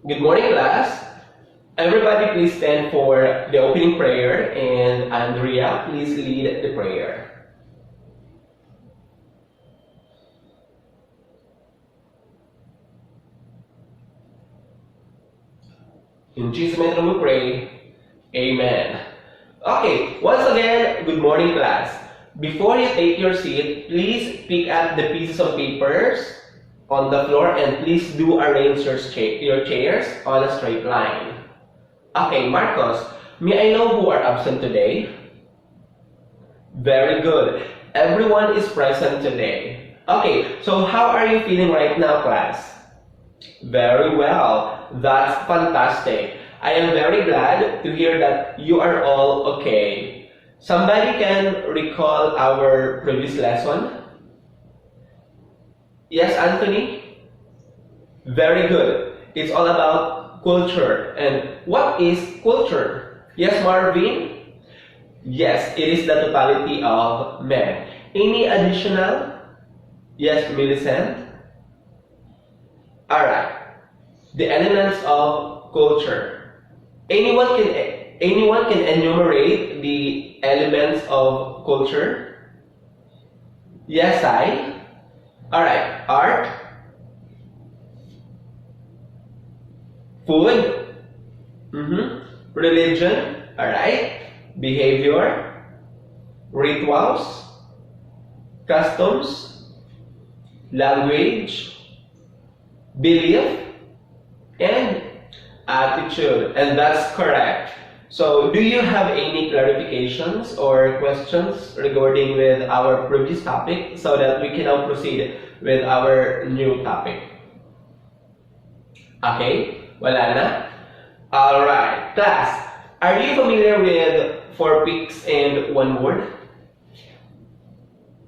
Good morning, class. Everybody, please stand for the opening prayer, and Andrea, please lead the prayer. In Jesus' name we pray. Amen. Okay, once again, good morning, class. Before you take your seat, please pick up the pieces of papers on the floor and please do arrange your chairs on a straight line. Okay, Marcos, may I know who are absent today? Very good. Everyone is present today. Okay, so how are you feeling right now, class? Very well. That's fantastic. I am very glad to hear that you are all okay. Somebody can recall our previous lesson? Yes, Anthony? Very good. It's all about culture. And what is culture? Yes, Marvin? Yes, it is the totality of men. Any additional? Yes, Millicent? Alright. The elements of culture. Anyone can enumerate the elements of culture? Yes, I. Alright. Art. Food. Religion. Alright. Behavior, rituals, customs, language, belief, and attitude. And that's correct. So, do you have any clarifications or questions regarding with our previous topic so that we can now proceed with our new topic? Okay, wala na? Alright, class, are you familiar with 4 peaks and 1 word?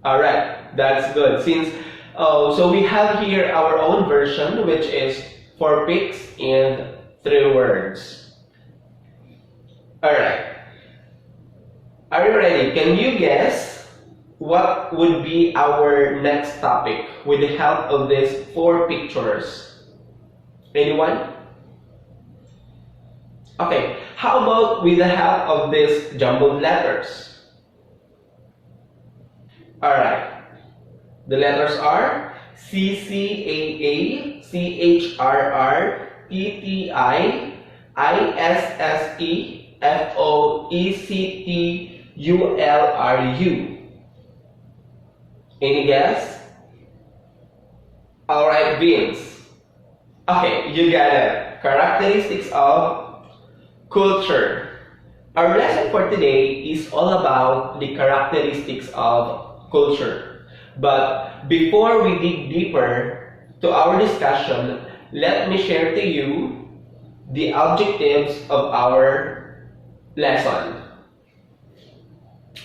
Alright, that's good. So we have here our own version, which is 4 peaks and 3 words. Alright. Are you ready? Can you guess what would be our next topic with the help of these 4 pictures? Anyone? Okay, how about with the help of these jumbled letters? Alright, the letters are CCAA, CHRR, TTI, ISSE, FOECTULRU. Any guess? Alright, Vince. Okay, you got it. Characteristics of culture. Our lesson for today is all about the characteristics of culture. But before we dig deeper to our discussion, let me share to you the objectives of our lesson.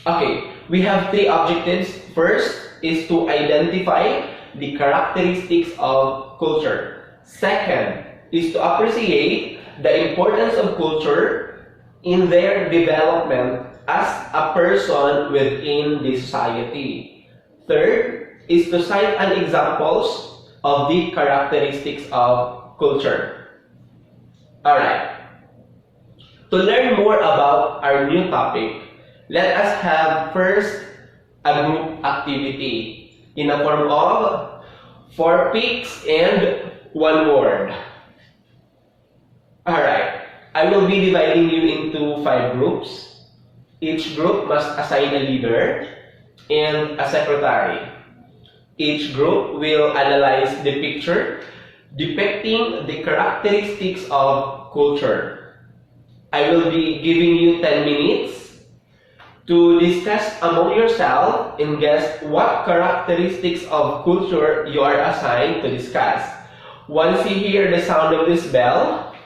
Okay, we have 3 objectives. First is to identify the characteristics of culture. Second is to appreciate the importance of culture in their development as a person within the society. Third is to cite an examples of the characteristics of culture. Alright. To learn more about our new topic, let us have first a group activity in the form of 4 peaks and 1 word. Alright, I will be dividing you into 5 groups. Each group must assign a leader and a secretary. Each group will analyze the picture depicting the characteristics of culture. I will be giving you 10 minutes to discuss among yourself and guess what characteristics of culture you are assigned to discuss. Once you hear the sound of this bell,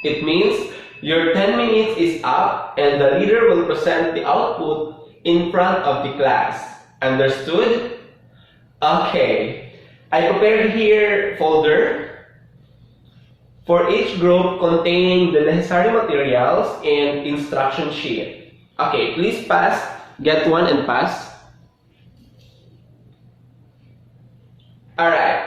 it means your 10 minutes is up and the leader will present the output in front of the class. Understood? Okay. I prepared here folder for each group containing the necessary materials and instruction sheet. Okay, please pass. Get one and pass. Alright.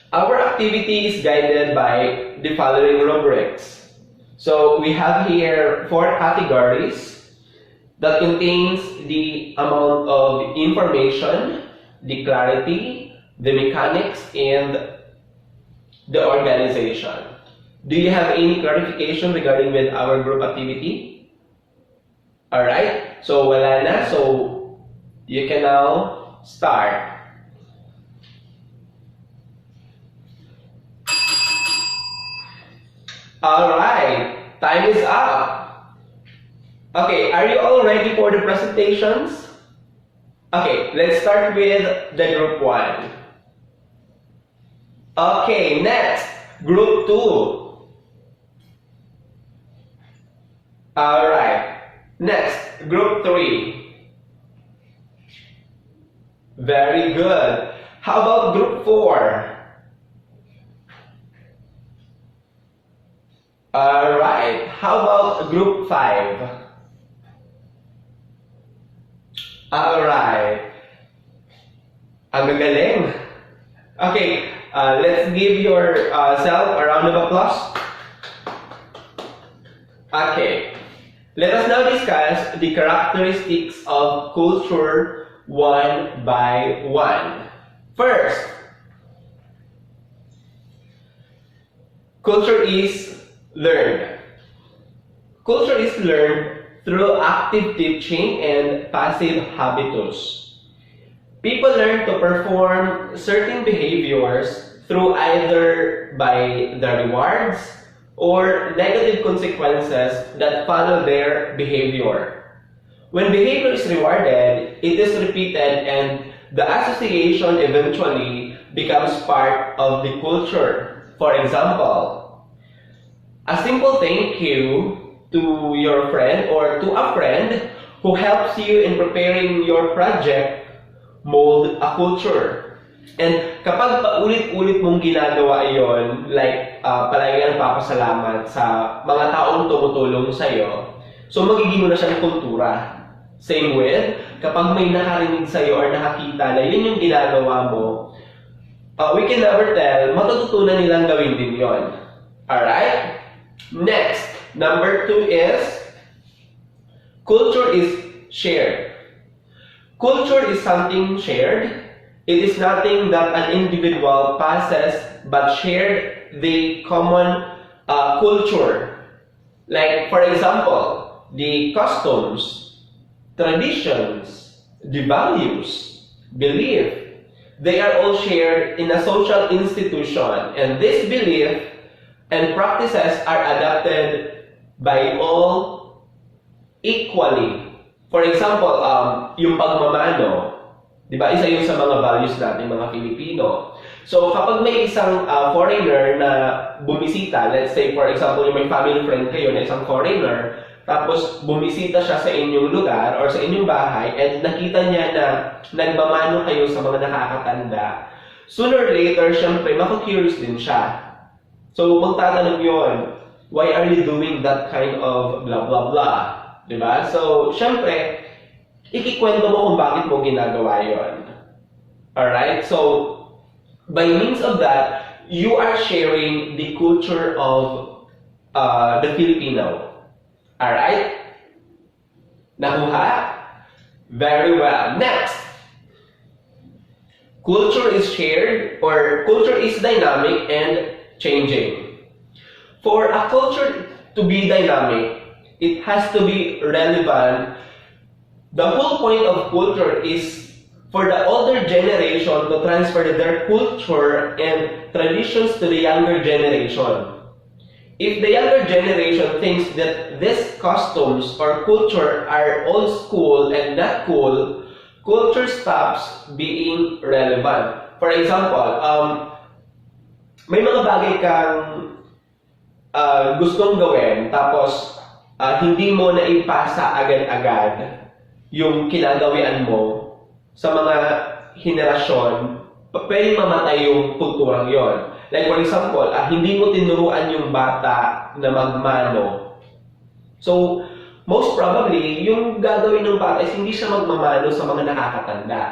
Our activity is guided by the following rubrics. So we have here 4 categories that contains the amount of information, the clarity, the mechanics, and the organization. Do you have any clarification regarding with our group activity? Alright, so wala na. So you can now start. Alright, time is up. Okay, are you all ready for the presentations? Okay, let's start with the group 1. Okay, next, group 2. Alright, next, group 3. Very good. How about group 4? Alright, how about group 5? Alright. Ang gagaling. Okay, let's give yourself a round of applause. Okay, let us now discuss the characteristics of culture one by one. First, culture is learned. Culture is learned through active teaching and passive habitus. People learn to perform certain behaviors through either by the rewards or negative consequences that follow their behavior. When behavior is rewarded, it is repeated and the association eventually becomes part of the culture. For example, a simple thank you to your friend or to a friend who helps you in preparing your project mold a culture. And kapag paulit-ulit mong ginagawa yon, like palagi kang papasalamat sa mga taong tumutulong sa'yo, so magiging mo na siyang kultura. Same with, kapag may nakarinig sa'yo or nakakita na yun yung ginagawa mo, we can never tell, matututunan nilang gawin din yon. Alright? Next, number 2 is culture is shared. Culture is something shared. It is nothing that an individual possesses but shared the common culture. Like, for example, the customs, traditions, the values, belief, they are all shared in a social institution, and this belief and practices are adopted by all equally. For example, yung pagmamano, di ba? Isa yun sa mga values natin mga Filipino. So, kapag may isang foreigner na bumisita, let's say, for example, yung may family friend kayo na isang foreigner, tapos bumisita siya sa inyong lugar or sa inyong bahay, and nakita niya na nagmamano kayo sa mga nakakatanda, sooner or later, syempre, mako-curious din siya. So, magtatanong yun, why are you doing that kind of blah blah blah? Diba? So, syempre, ikikwento mo kung bakit mo ginagawa yun. Alright? So, by means of that, you are sharing the culture of the Filipino. Alright? Nakuha? Very well. Next! Culture is shared, or culture is dynamic and changing. For a culture to be dynamic, it has to be relevant. The whole point of culture is for the older generation to transfer their culture and traditions to the younger generation. If the younger generation thinks that these customs or culture are old school and not cool, culture stops being relevant. For example, may mga bagay kang gustong gawin, tapos hindi mo na ipasa agad-agad yung kinagawian mo sa mga henerasyon, pwedeng mamatay yung kulturang yon. Like for example, hindi mo tinuruan yung bata na magmano. So, most probably, yung gagawin ng bata is hindi siya magmamano sa mga nakakatanda.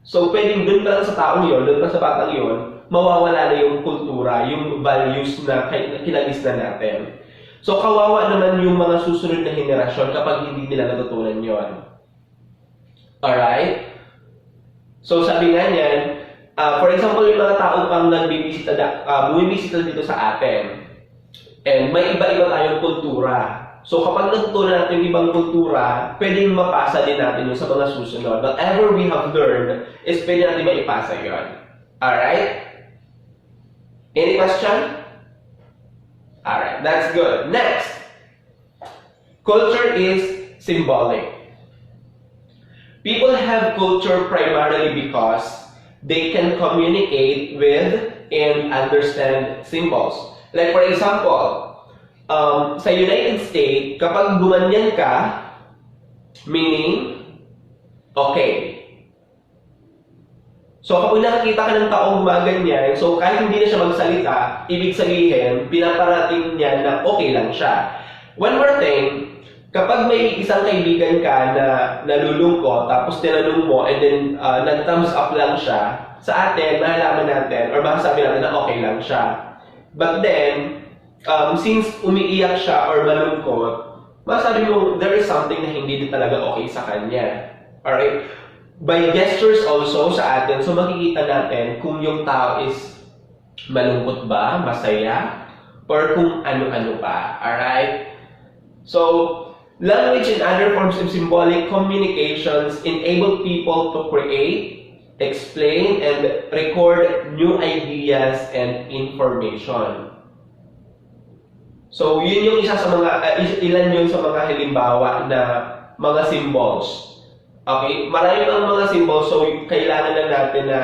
So, pwedeng dun pa lang sa taong yon, dun pa sa batang yon, mawawala na yung kultura, yung values na kinagis na natin. So, kawawa naman yung mga susunod na henerasyon kapag hindi nila natutunan yon. Alright? So, sabi nga niyan, for example, yung mga tao pang bumibisita dito sa atin, and may iba-iba tayong kultura. So, kapag natutunan natin yung ibang kultura, pwedeng mapasa din natin yung sa mga susunod. Whatever we have learned, is pwede natin maipasa yun. Alright? Any question? Alright, that's good. Next, culture is symbolic. People have culture primarily because they can communicate with and understand symbols. Like for example, sa United States, kapag gumanyan ka, meaning, okay. So kapag nakakita ka ng taong gumaganyan, so kahit hindi na siya magsalita, ibig sabihin, pinaparating niya na okay lang siya. One more thing, kapag may isang kaibigan ka na nalulungkot, tapos tinanong mo, and then nag-thumbs up lang siya, sa atin, malalaman natin, or masasabi natin na okay lang siya. But then, since umiiyak siya or malungkot, masasabi mo, there is something na hindi din talaga okay sa kanya. Alright? By gestures also sa atin, so makikita natin kung yung tao is malungkot ba, masaya, or kung ano-ano pa. Alright? So, language and other forms of symbolic communications enable people to create, explain, and record new ideas and information. So, yun yung isa sa mga, ilan yun sa mga halimbawa na mga symbols. Okay, marami pang mga symbols, so kailangan na natin na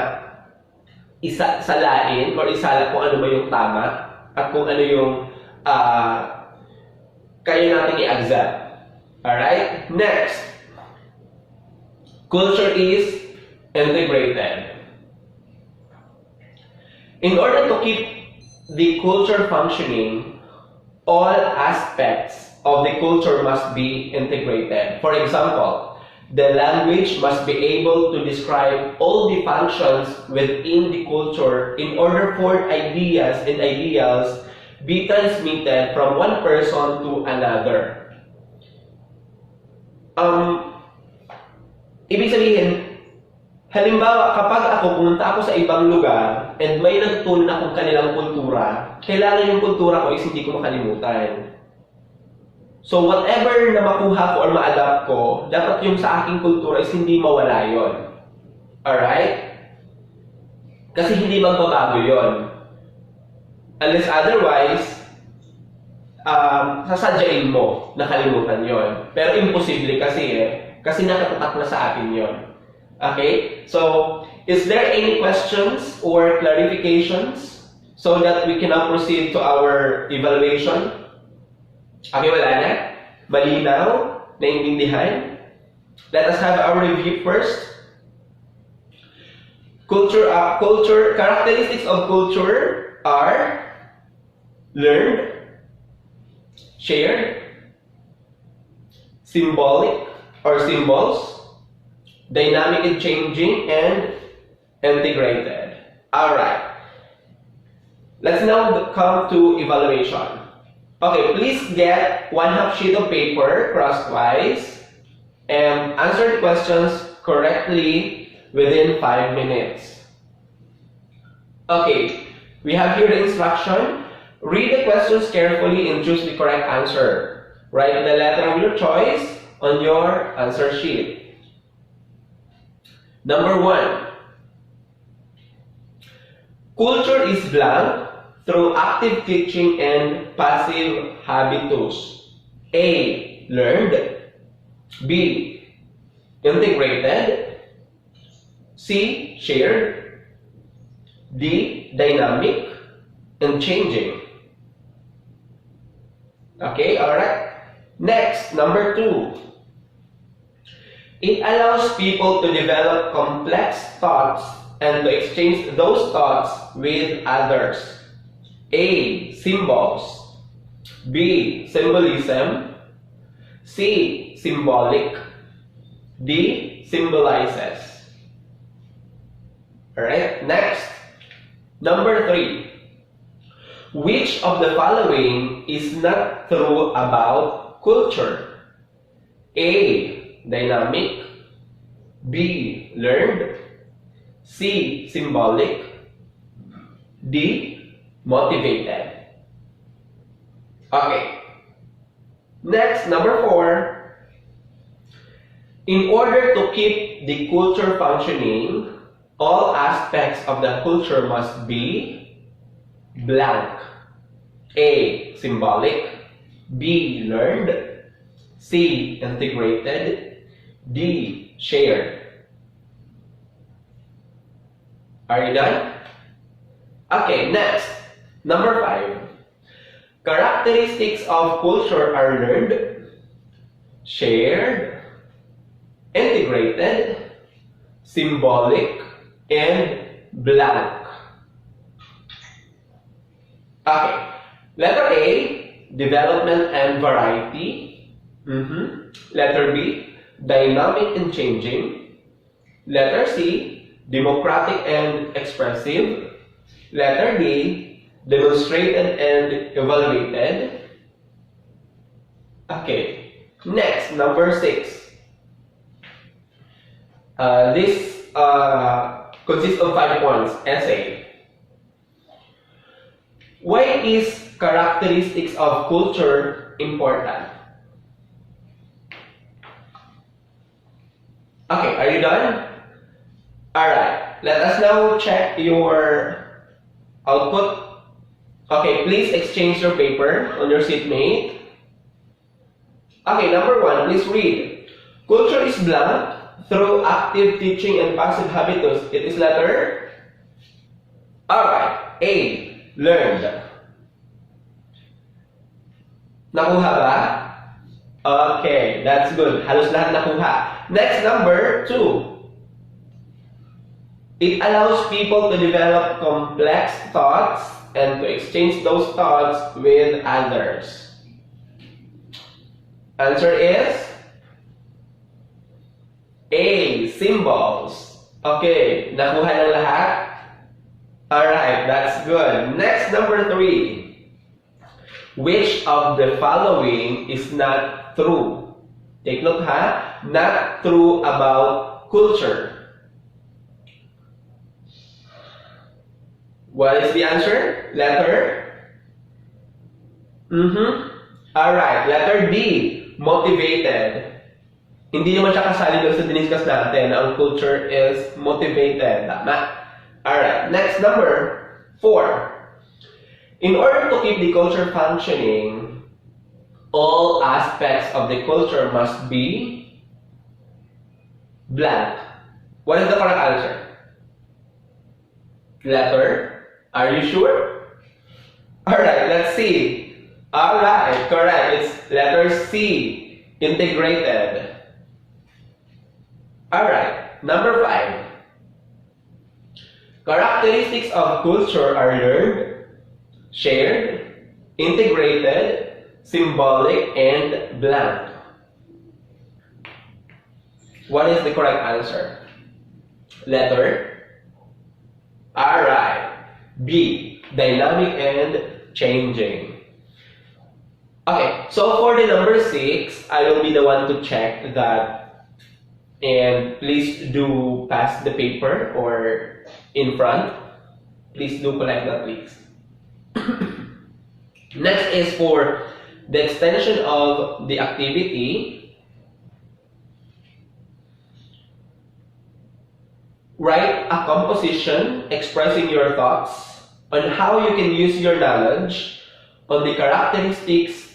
isalain or isala kung ano ba yung tama at kung ano yung kaya natin i-accept. Alright? Next, culture is integrated. In order to keep the culture functioning, all aspects of the culture must be integrated. For example, the language must be able to describe all the functions within the culture in order for ideas and ideals be transmitted from one person to another. Ibig sabihin, halimbawa, kapag pumunta ako sa ibang lugar and may natutunan akong kanilang kultura, kailangan yung kultura ko is hindi ko makalimutan. So, whatever na makuha ko or ma-adapt ko, dapat yung sa aking kultura is hindi mawala yon. Alright? Kasi hindi magbabago yon. Unless otherwise, sasadyain mo na kalimutan yon. Pero imposible kasi kasi nakatatak na sa atin yon. Okay? So, is there any questions or clarifications so that we can now proceed to our evaluation? Okay, wala na? Malinaw? Naintindihan? Let us have our review first. Characteristics of culture are learned, shared, symbolic or symbols, dynamic and changing, and integrated. Alright. Let's now come to evaluation. Okay, please get 1/2 sheet of paper crosswise and answer the questions correctly within 5 minutes. Okay, we have here the instruction. Read the questions carefully and choose the correct answer. Write the letter of your choice on your answer sheet. Number 1. Culture is blank through active teaching and passive habitus. A. Learned. B. Integrated. C. Shared. D. Dynamic and changing. Okay, alright. Next, number 2. It allows people to develop complex thoughts and to exchange those thoughts with others. A. Symbols. B. Symbolism. C. Symbolic. D. Symbolizes. Alright, next. Number 3. Which of the following is not true about culture? A. Dynamic. B. Learned. C. Symbolic. D. Motivated. Okay. Next, number 4. In order to keep the culture functioning, all aspects of the culture must be blank. A. Symbolic. B. Learned. C. Integrated. D. Shared. Are you done? Okay, next. Number 5. Characteristics of culture are learned, shared, integrated, symbolic, and blank. Okay. Letter A, development and variety. Letter B, dynamic and changing. Letter C, democratic and expressive. Letter D, demonstrated and evaluated. Okay. Next, number 6. This consists of 5 points. Essay. Why is characteristics of culture important? Okay, are you done? Alright, let us now check your output. Okay, please exchange your paper on your seatmate. Okay, number 1, please read. Culture is blank through active teaching and passive habitus. It is letter? Alright, A. Learned. Nakuha ba? Okay, that's good. Halos lahat nakuha. Next, number 2. It allows people to develop complex thoughts and to exchange those thoughts with others. Answer is A. Symbols. Okay, nakuha na lahat? Alright, that's good. Next, number 3. Which of the following is not true? Take note ha. Not true about culture. What is the answer? Letter? Alright, letter D. Motivated. Hindi naman siya kasali doon sa diniscuss natin na ang culture is motivated. Tama? Alright, next, number 4. In order to keep the culture functioning, all aspects of the culture must be blank. What is the correct answer? Letter? Are you sure? Alright, let's see. Alright, correct. It's letter C. Integrated. Alright, number 5. Characteristics of culture are learned, shared, integrated, symbolic, and blank. What is the correct answer? Letter? Alright. B. Dynamic and changing. Okay, so for the number 6, I will be the one to check that. And please do pass the paper or in front. Please do collect that, please. Next is for the extension of the activity. Write a composition expressing your thoughts on how you can use your knowledge on the characteristics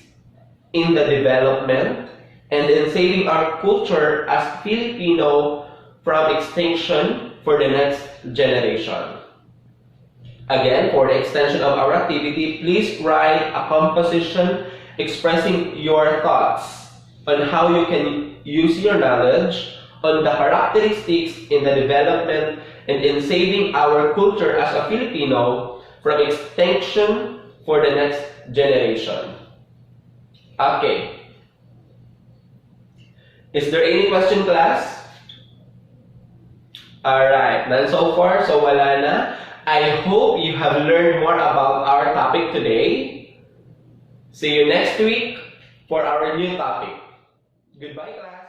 in the development and in saving our culture as Filipino from extinction for the next generation. Again, for the extension of our activity, please write a composition expressing your thoughts on how you can use your knowledge on the characteristics in the development and in saving our culture as a Filipino from extinction for the next generation. Okay. Is there any question, class? Alright, none so far, so wala na. I hope you have learned more about our topic today. See you next week for our new topic. Goodbye, class.